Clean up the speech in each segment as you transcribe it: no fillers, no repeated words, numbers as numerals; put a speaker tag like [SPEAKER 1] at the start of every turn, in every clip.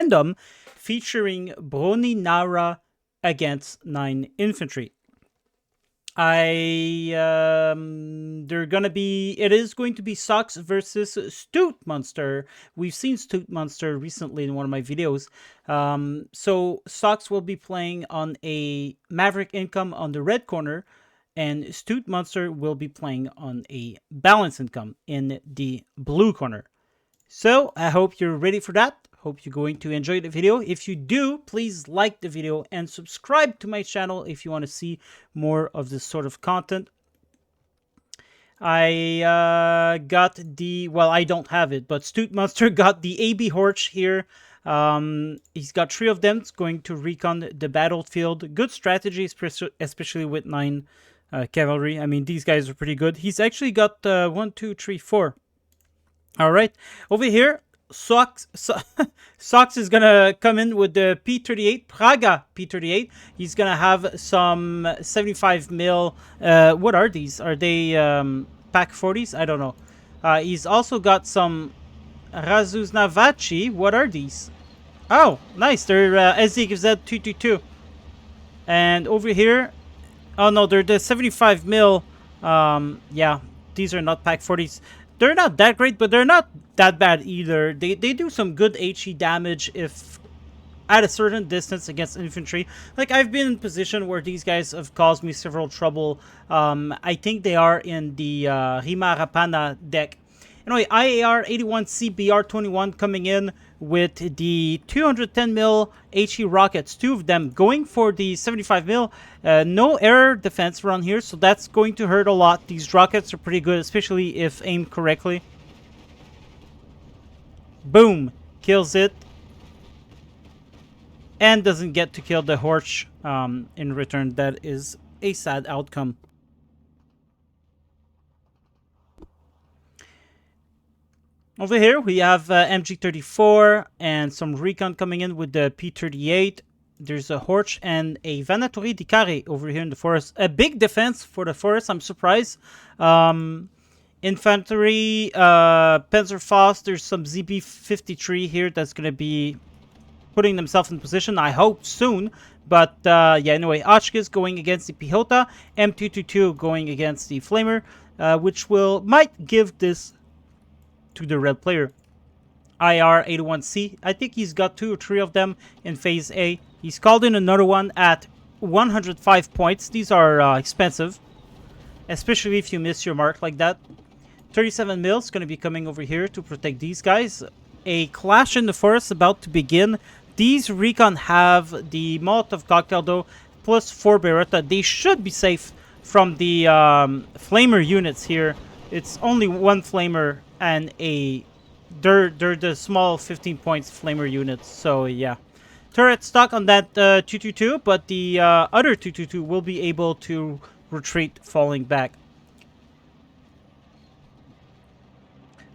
[SPEAKER 1] random featuring Brony Nara against 9 infantry. It is going to be Sox versus Stootmonster. We've seen Stootmonster recently in one of my videos. So Sox will be playing on a Maverick income on the red corner, and Stootmonster will be playing on a balance income in the blue corner. So I hope you're ready for that. Hope you're going to enjoy the video. If you do, please like the video and subscribe to my channel if you want to see more of this sort of content. I got the, well, I don't have it, but Stootmonster got the AB Horch here. He's got 3 of them. It's going to recon the battlefield. Good strategy, especially with 9 cavalry. I mean, these guys are pretty good. He's actually got 1, 2, 3, 4. All right, over here, Sox is gonna come in with the P38 Praga P38. He's gonna have some 75 mil. What are these? Are they pack 40s? I don't know. He's also got some Razuznavachi. What are these? Oh, nice. They're SZZ 222. And over here, oh no, they're the 75 mil. Yeah, these are not pack 40s. They're not that great, but they're not that bad either. They do some good HE damage if at a certain distance against infantry. Like, I've been in position where these guys have caused me several trouble. I think they are in the Rima Rapana deck. Anyway, IAR 81C BR21 coming in with the 210 mil HE rockets, 2 of them going for the 75 mil. No air defense around here, so that's going to hurt a lot. These rockets are pretty good, especially if aimed correctly. Boom, kills it. And doesn't get to kill the Horch in return. That is a sad outcome. Over here, we have MG34 and some recon coming in with the P38. There's a Horch and a Vanatori di Care over here in the forest. A big defense for the forest, I'm surprised. Infantry, Panzerfaust, there's some ZB53 here that's going to be putting themselves in position, I hope, soon. But, yeah, anyway, Ochkis going against the Pihota, M222 going against the Flamer, which might give this to the red player. IR81C. I think he's got 2 or 3 of them in phase A. He's called in another one at 105 points. These are expensive, especially if you miss your mark like that. 37 mil is going to be coming over here to protect these guys. A clash in the forest about to begin. These recon have the Molotov cocktail though, plus 4 Beretta. They should be safe from the flamer units here. It's only 1 flamer and they're the small 15 points flamer units, so yeah. Turret stuck on that 222, but the other 222 will be able to retreat falling back.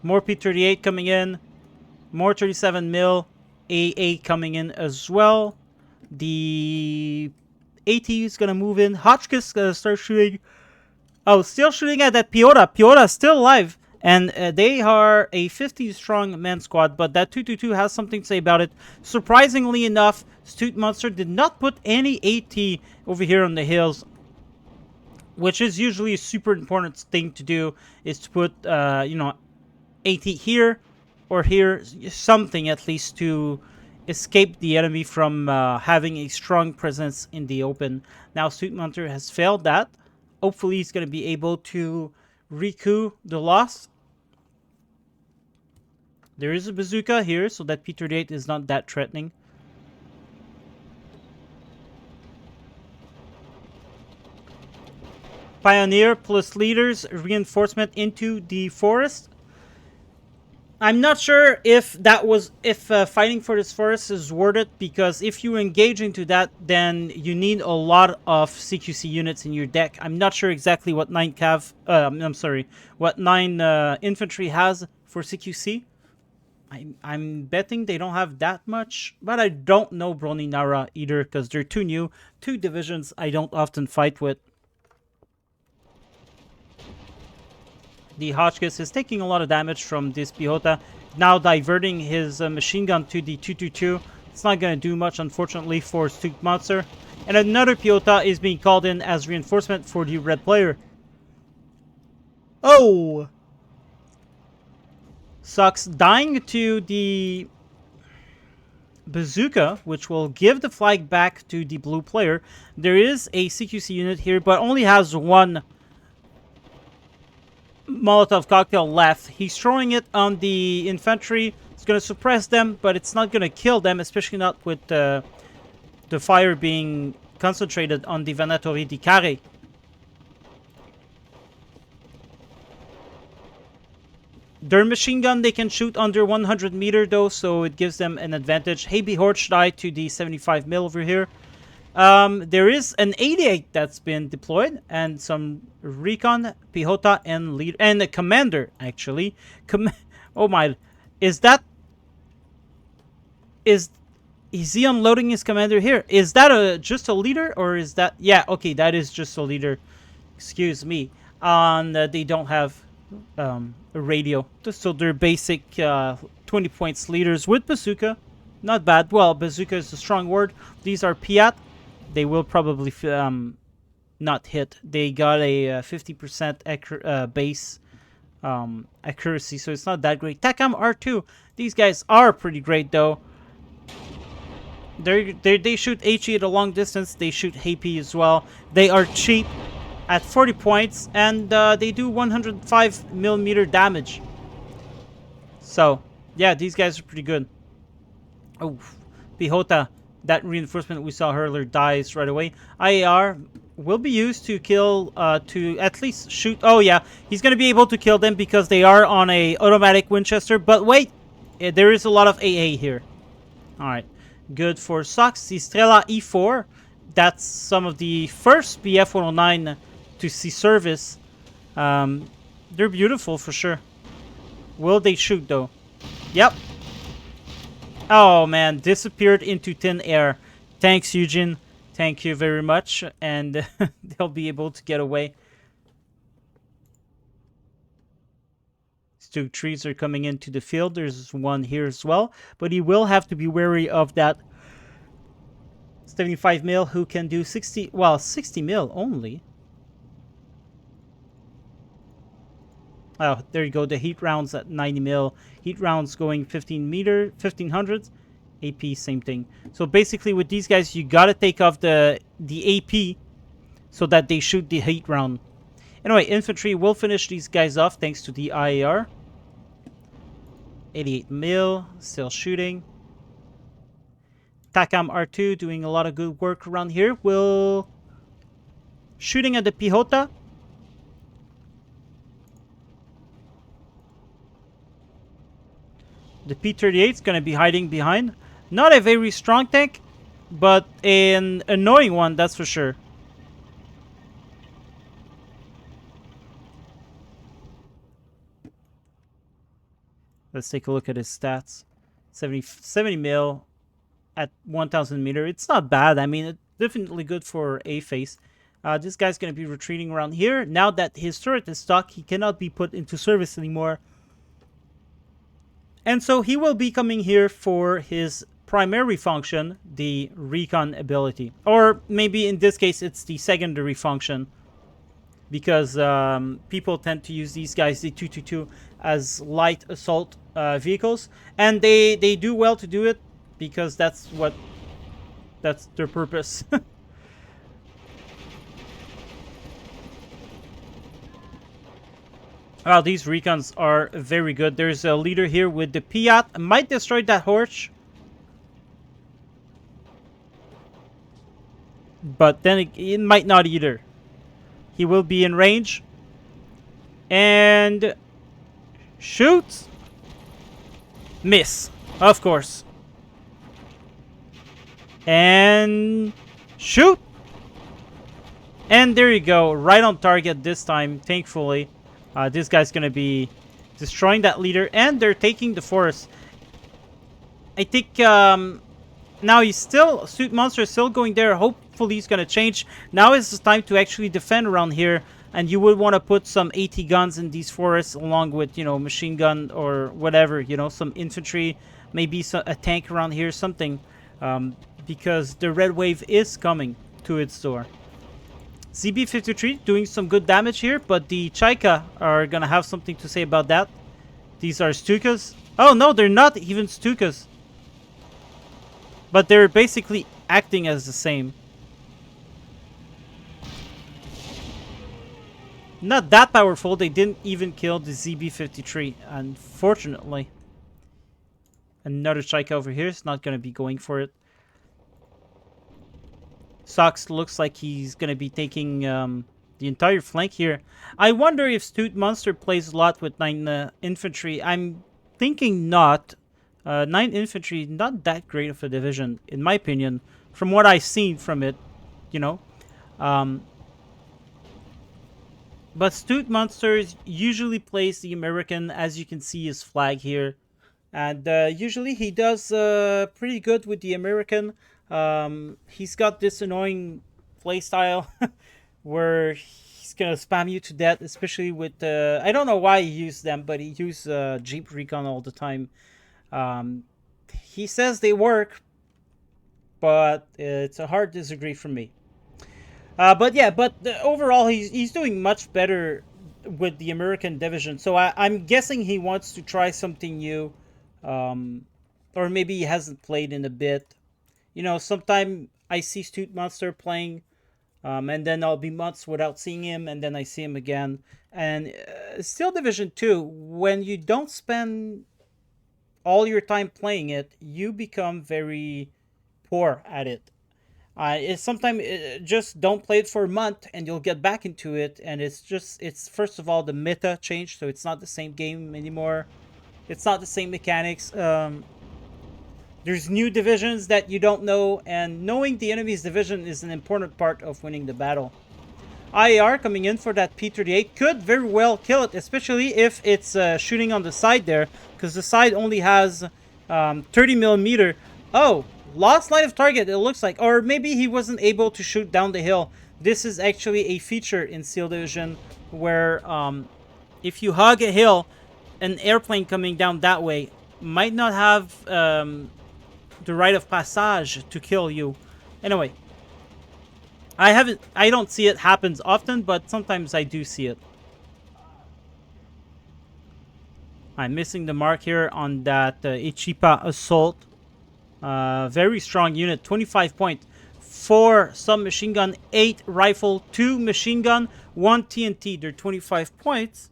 [SPEAKER 1] More P38 coming in, more 37 mil AA coming in as well. The AT is gonna move in. Hotchkiss gonna start shooting. Oh, still shooting at that Piota. Piota still alive. And they are a 50-strong man squad, but that 222 has something to say about it. Surprisingly enough, Stootmonster did not put any AT over here on the hills, which is usually a super important thing to do, is to put, you know, AT here or here, something at least to escape the enemy from having a strong presence in the open. Now, Stootmonster has failed that. Hopefully, he's going to be able to recoup the loss. There is a bazooka here, so that P38 is not that threatening. Pioneer plus leaders, reinforcement into the forest. I'm not sure if fighting for this forest is worth it, because if you engage into that, then you need a lot of CQC units in your deck. I'm not sure exactly what 9 infantry has for CQC. I'm betting they don't have that much, but I don't know Brony Nara either, because they're too new. 2 divisions I don't often fight with. The Hotchkiss is taking a lot of damage from this Pihota, now diverting his machine gun to the 222 It's not going to do much, unfortunately, for Stootmonster. And another Piota is being called in as reinforcement for the red player. Oh! Sucks. Dying to the bazooka, which will give the flag back to the blue player. There is a CQC unit here, but only has one Molotov cocktail left. He's throwing it on the infantry. It's going to suppress them, but it's not going to kill them, especially not with the fire being concentrated on the Venatori di Carre. Their machine gun, they can shoot under 100 meter though, so it gives them an advantage. Heavy Horch died to the 75 mil over here. There is an 88 that's been deployed, and some recon, Pihota, and leader, and a commander actually. Oh my, is he unloading his commander here? Is that just a leader, or is that? Yeah, okay, that is just a leader. Excuse me. They don't have a radio, so they're basic 20 points leaders with bazooka. Not bad. Well, bazooka is a strong word. These are Piat. They will probably not hit. They got a 50% base accuracy, so it's not that great. Takam R2. These guys are pretty great though. They shoot HE at a long distance. They shoot HP as well. They are cheap at 40 points, and they do 105 millimeter damage. So, yeah, these guys are pretty good. Oh, Pihota, that reinforcement we saw earlier, dies right away. IAR will be used to kill, to at least shoot. Oh, yeah, he's going to be able to kill them because they are on a automatic Winchester. But wait, there is a lot of AA here. All right, good for Sox. The Strela E4, that's some of the first BF-109 to see service. They're beautiful for sure. Will they shoot though? Yep. Oh man, disappeared into thin air. Thanks, Eugene. Thank you very much. And they'll be able to get away. Two trees are coming into the field. There's one here as well. But he will have to be wary of that 75 mil who can do 60, well, 60 mil only. Oh, there you go. The heat rounds at 90 mil. Heat rounds going 1500. AP, same thing. So basically with these guys, you got to take off the AP so that they shoot the heat round. Anyway, infantry will finish these guys off thanks to the IAR. 88 mil, still shooting. Takam R2 doing a lot of good work around here. Will shooting at the Pihota. The P-38 is going to be hiding behind. Not a very strong tank, but an annoying one, that's for sure. Let's take a look at his stats. 70 mil at 1000 meter. It's not bad. I mean, it's definitely good for a face. This guy's going to be retreating around here. Now that his turret is stuck, he cannot be put into service anymore. And so he will be coming here for his primary function, the recon ability. Or maybe in this case, it's the secondary function. Because people tend to use these guys, the 222, as light assault vehicles. And they do well to do it because that's their purpose. Wow, these recons are very good. There's a leader here with the Piat. Might destroy that horse. But then it might not either. He will be in range. And shoot. Miss. Of course. And shoot. And there you go. Right on target this time, thankfully. This guy's going to be destroying that leader. And they're taking the forest. I think now he's still... Stootmonster is still going there. Hopefully he's going to change. Now is the time to actually defend around here. And you would want to put some AT guns in these forests along with, you know, machine gun or whatever. You know, some infantry. Maybe a tank around here. Something. because the red wave is coming to its door. ZB53 doing some good damage here, but the Chaika are gonna have something to say about that. These are Stukas. Oh no, they're not even Stukas. But they're basically acting as the same. Not that powerful, they didn't even kill the ZB53, unfortunately. Another Chaika over here is not gonna be going for it. Sox looks like he's going to be taking the entire flank here. I wonder if Stootmonster plays a lot with 9 infantry. I'm thinking not. 9 infantry, not that great of a division, in my opinion, from what I've seen from it, you know. But Stootmonster usually plays the American, as you can see his flag here. And usually he does pretty good with the American. He's got this annoying playstyle where he's gonna spam you to death, especially with I don't know why he used them, but he used Jeep Recon all the time. He says they work, but it's a hard disagree from me. But yeah, overall he's doing much better with the American division. So I'm guessing he wants to try something new, or maybe he hasn't played in a bit. You know, sometime I see Stootmonster playing, and then I'll be months without seeing him, and then I see him again. And still Division 2, when you don't spend all your time playing it, you become very poor at it. It's sometimes just don't play it for a month, and you'll get back into it. And it's first of all the meta changed, so it's not the same game anymore. It's not the same mechanics. There's new divisions that you don't know, and knowing the enemy's division is an important part of winning the battle. IAR coming in for that P38 could very well kill it, especially if it's shooting on the side there, because the side only has 30mm. Oh, lost line of target, it looks like. Or maybe he wasn't able to shoot down the hill. This is actually a feature in Seal Division where if you hug a hill, an airplane coming down that way might not have the right of passage to kill you. Anyway, I don't see it happens often, but sometimes I do see it. I'm missing the mark here on that Ichipa assault. Very strong unit, 25 points. 4 submachine gun, 8 rifle, 2 machine gun, 1 TNT. They're 25 points.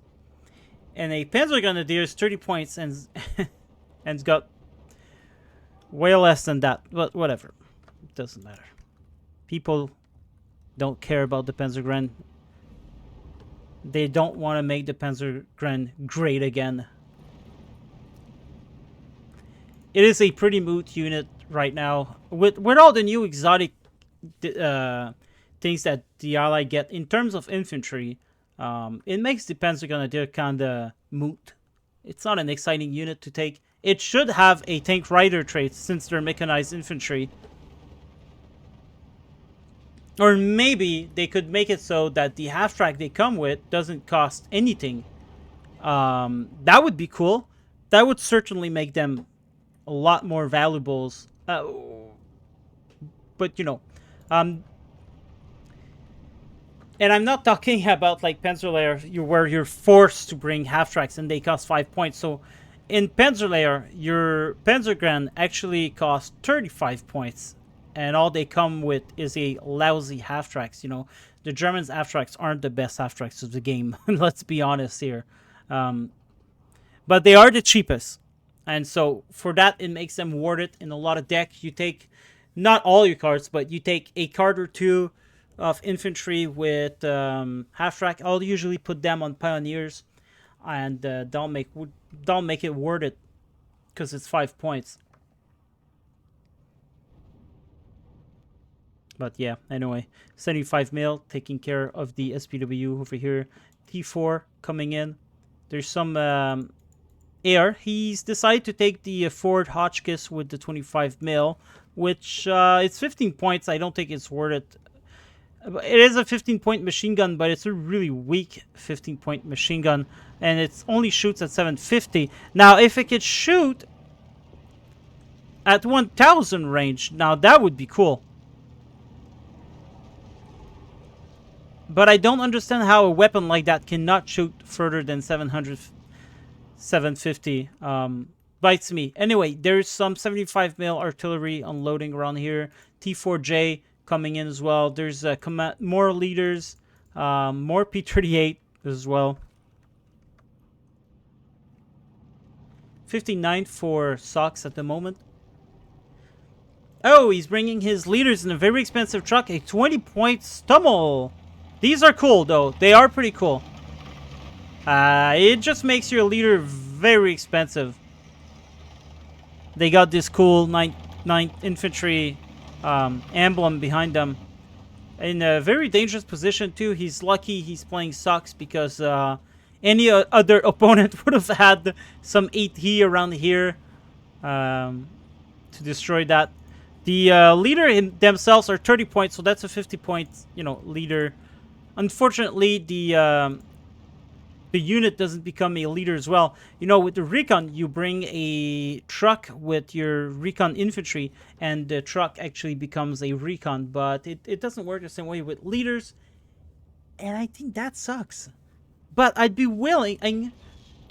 [SPEAKER 1] And a Panzer Grenadier is 30 points and it's got way less than that. But whatever. It doesn't matter. People don't care about the Panzergren. They don't want to make the Panzergren great again. It is a pretty moot unit right now. With all the new exotic things that the Ally get in terms of infantry, it makes the Panzergrenadier kinda moot. It's not an exciting unit to take. It should have a tank rider trait since they're mechanized infantry. Or maybe they could make it so that the half-track they come with doesn't cost anything. That would be cool. That would certainly make them a lot more valuables. But, you know. And I'm not talking about like Panzerlayer where you're forced to bring half-tracks and they cost 5 points. So in Panzerlayer, your Panzergren actually costs 35 points. And all they come with is a lousy half-tracks. You know, the Germans' half-tracks aren't the best half-tracks of the game. Let's be honest here. But they are the cheapest. And so for that, it makes them worth it in a lot of decks. You take, not all your cards, but you take a card or two of infantry with half-track. I'll usually put them on Pioneers. And don't make it worth it. Because it's 5 points. But yeah, anyway, 75 mil taking care of the SPW over here. T4 coming in. There's some air. He's decided to take the Ford Hotchkiss with the 25 mil, which it's 15 points. I don't think it's worth it. It is a 15-point machine gun, but it's a really weak 15-point machine gun, and it only shoots at 750. Now, if it could shoot at 1000 range. Now that would be cool. But I don't understand how a weapon like that cannot shoot further than 700, 750. Bites me. Anyway, there's some 75 mil artillery unloading around here. T4J coming in as well. There's more leaders, more P38 as well. 59 for Socks at the moment. Oh, he's bringing his leaders in a very expensive truck. A 20-point Stummel. These are cool, though. They are pretty cool. It just makes your leader very expensive. They got this cool 9th Infantry emblem behind them. In a very dangerous position, too. He's lucky he's playing Socks because any other opponent would have had some 8E around here to destroy that. The leader themselves are 30 points, so that's a 50-point, leader. Unfortunately, the unit doesn't become a leader as well. With the recon, you bring a truck with your recon infantry, and the truck actually becomes a recon, but it doesn't work the same way with leaders, and I think that sucks. But I'd be willing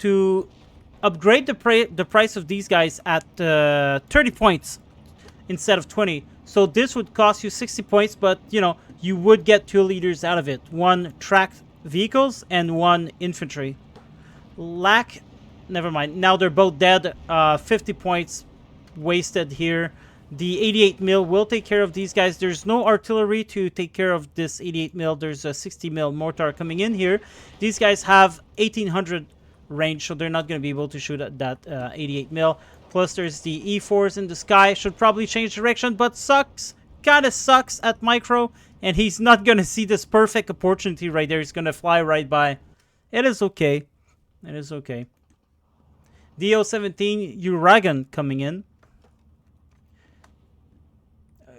[SPEAKER 1] to upgrade the price of these guys at 30 points instead of 20. So this would cost you 60 points, but, you would get 2 leaders out of it. 1 tracked vehicles and 1 infantry. Never mind. Now they're both dead. 50 points wasted here. The 88 mil will take care of these guys. There's no artillery to take care of this 88 mil. There's a 60 mil mortar coming in here. These guys have 1800 range, so they're not going to be able to shoot at that 88 mil. Plus, there's the E4s in the sky. Should probably change direction, but kind of sucks at micro. And he's not going to see this perfect opportunity right there. He's going to fly right by. It is okay. It is okay. DO-17, Uragan coming in.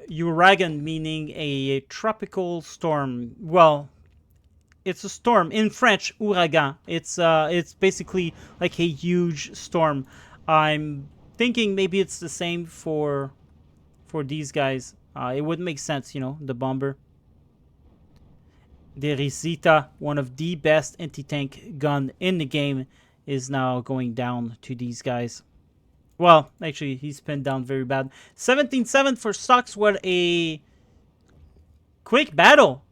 [SPEAKER 1] Uragan meaning a tropical storm. Well, it's a storm. In French, ouragan. It's basically like a huge storm. I'm thinking maybe it's the same for these guys. It would make sense, the bomber. The Risita, one of the best anti-tank gun in the game, is now going down to these guys. Well, actually, he's pinned down very bad. 17-7 for Stocks. What a quick battle.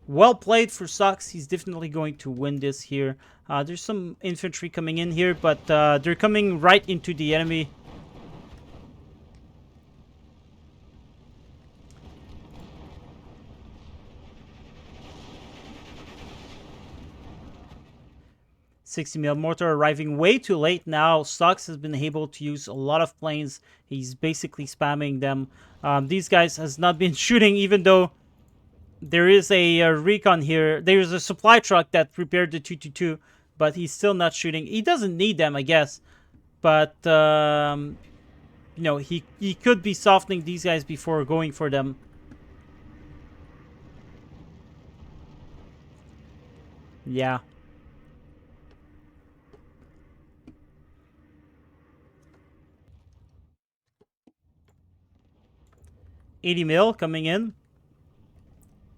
[SPEAKER 1] Well played for Stocks. He's definitely going to win this here. There's some infantry coming in here, but they're coming right into the enemy. .60 mil mortar arriving way too late now. Stocks has been able to use a lot of planes. He's basically spamming them. These guys has not been shooting, even though there is a recon here. There's a supply truck that prepared the 222, but he's still not shooting. He doesn't need them, I guess. But, he could be softening these guys before going for them. Yeah. 80 mil coming in.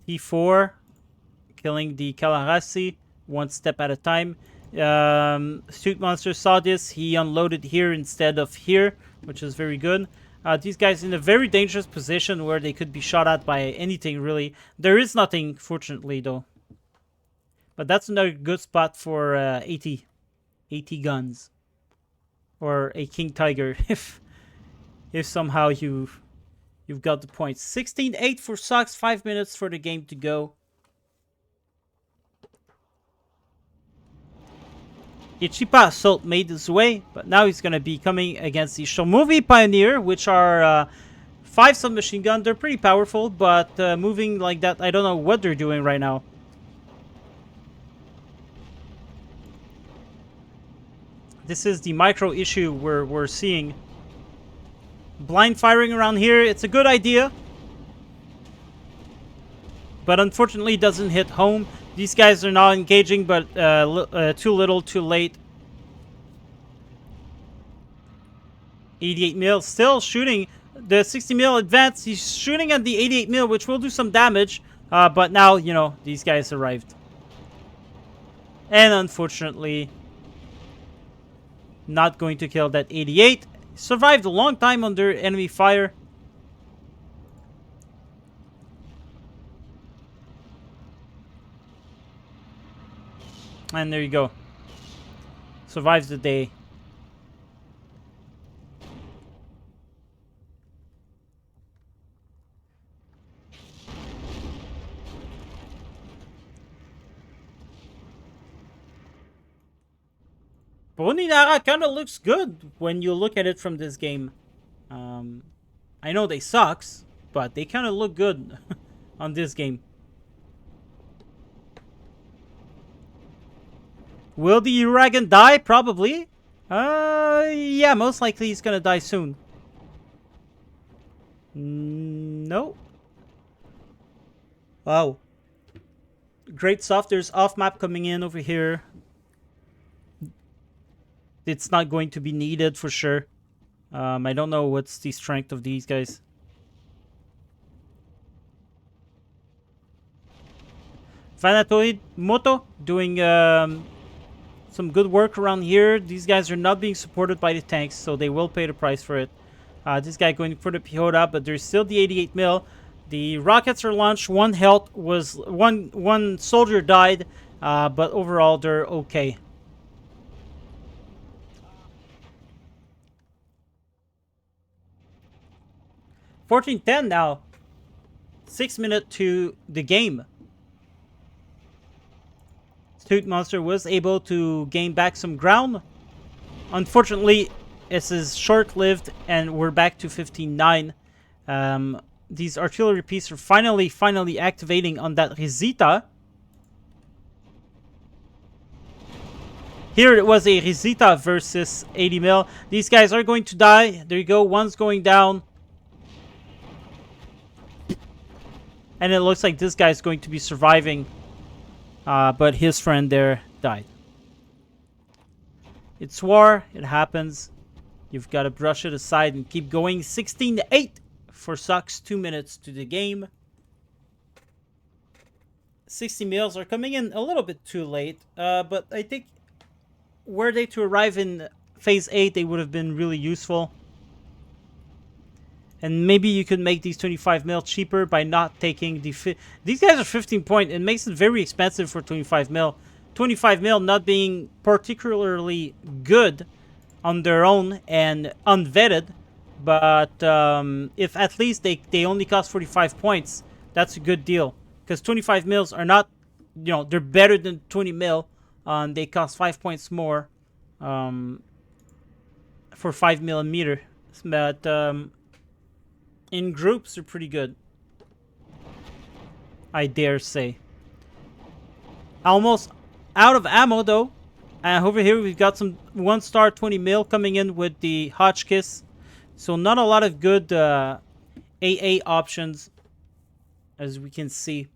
[SPEAKER 1] T4 killing the Kalarasi one step at a time. Stootmonster saw this. He unloaded here instead of here, which is very good. These guys in a very dangerous position where they could be shot at by anything, really. There is nothing, fortunately, though. But that's another good spot for 80 guns. Or a King Tiger, if somehow you've got the points. 16-8 for Socks. 5 minutes for the game to go. Ichipa Assault made his way, but now he's going to be coming against the Shomovi Pioneer, which are 5 submachine gun. They're pretty powerful, but moving like that, I don't know what they're doing right now. This is the micro issue we're seeing. Blind firing around here, it's a good idea. But unfortunately, it doesn't hit home. These guys are not engaging, but too little, too late. 88 mil, still shooting the 60 mil advance. He's shooting at the 88 mil, which will do some damage. But now, you know, these guys arrived. And unfortunately, not going to kill that 88. Survived a long time under enemy fire. And there you go. Survives the day. Boninara kind of looks good when you look at it from this game. I know they sucks, but they kind of look good on this game. Will the Uragan die? Probably. Yeah, most likely he's gonna die soon. No. Wow. Great stuff. There's off-map coming in over here. It's not going to be needed for sure. I don't know what's the strength of these guys. Vanatoid Moto doing some good work around here. These guys are not being supported by the tanks, so they will pay the price for it. This guy going for the Pihota, but there's still the 88 mil. The rockets are launched. One health was one soldier died, but overall they're okay. $14-10 now. 6 minutes to the game. Stootmonster was able to gain back some ground. Unfortunately, this is short-lived, and we're back to 15-9. These artillery pieces are finally activating on that Risita. Here it was a Risita versus 80 mil. These guys are going to die. There you go. One's going down. And it looks like this guy's going to be surviving. But his friend there died. It's war. It happens. You've got to brush it aside and keep going. 16-8 for Sucks. 2 minutes to the game. 60 mils are coming in a little bit too late. But I think were they to arrive in phase 8, they would have been really useful. And maybe you could make these 25 mil cheaper by not taking the... These guys are 15 point. It makes it very expensive for 25 mil. 25 mil not being particularly good on their own and unvetted. But if at least they only cost 45 points, that's a good deal. Because 25 mils are not... You know, they're better than 20 mil. They cost 5 points more for 5 millimeter. But... in groups, they're pretty good. I dare say. Almost out of ammo, though. Over here, we've got some 1-star 20 mil coming in with the Hotchkiss. So, not a lot of good AA options, as we can see.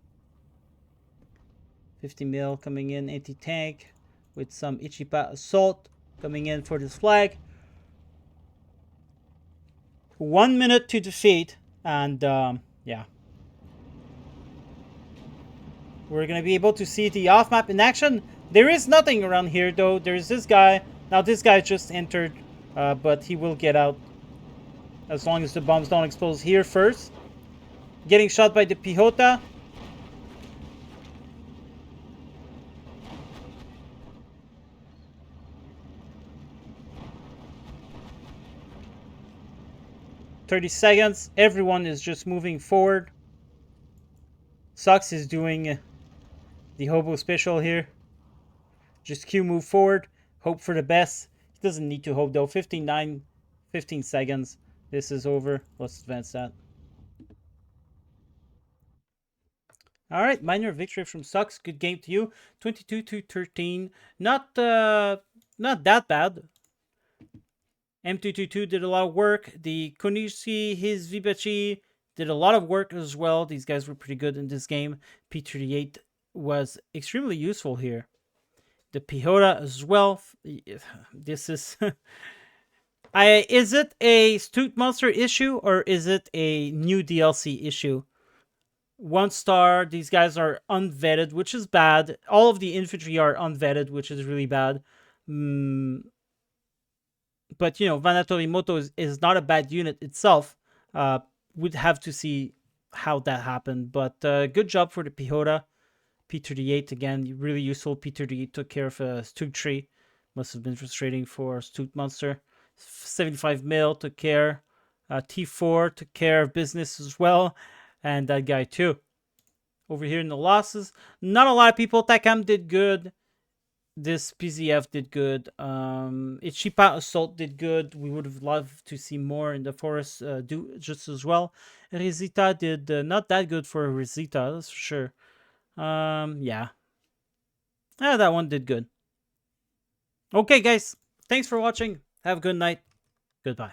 [SPEAKER 1] 50 mil coming in, anti-tank, with some Ichipa Assault coming in for this flag. 1 minute to defeat, and yeah. We're going to be able to see the off-map in action. There is nothing around here, though. There's this guy. Now, this guy just entered, but he will get out as long as the bombs don't explode here first. Getting shot by the Pihota. "30 seconds. Everyone is just moving forward. Sucks is doing the hobo special here. Just Q move forward. Hope for the best. He doesn't need to hope though. 15 seconds. This is over. Let's advance that. Alright, minor victory from Sucks. Good game to you. 22-13. Not that bad. M222 did a lot of work. The Konishi, his Vibachi did a lot of work as well. These guys were pretty good in this game. P38 was extremely useful here. The Pihota as well. This is Is it a Stootmonster issue or is it a new DLC issue? 1 star. These guys are unvetted, which is bad. All of the infantry are unvetted, which is really bad. Mm, but Vanatorimoto is not a bad unit itself. We'd have to see how that happened. But good job for the Pihota. P38 again, really useful. P38 took care of a Stoot tree. Must have been frustrating for Stootmonster. 75 mil took care. T4 took care of business as well. And that guy too. Over here in the losses, not a lot of people. Takam did good. This PZF did good. Ichipa Assault did good. We would have loved to see more in the forest do just as well. Rizita did not that good for Rizita, that's for sure. Yeah. That one did good. Okay, guys. Thanks for watching. Have a good night. Goodbye.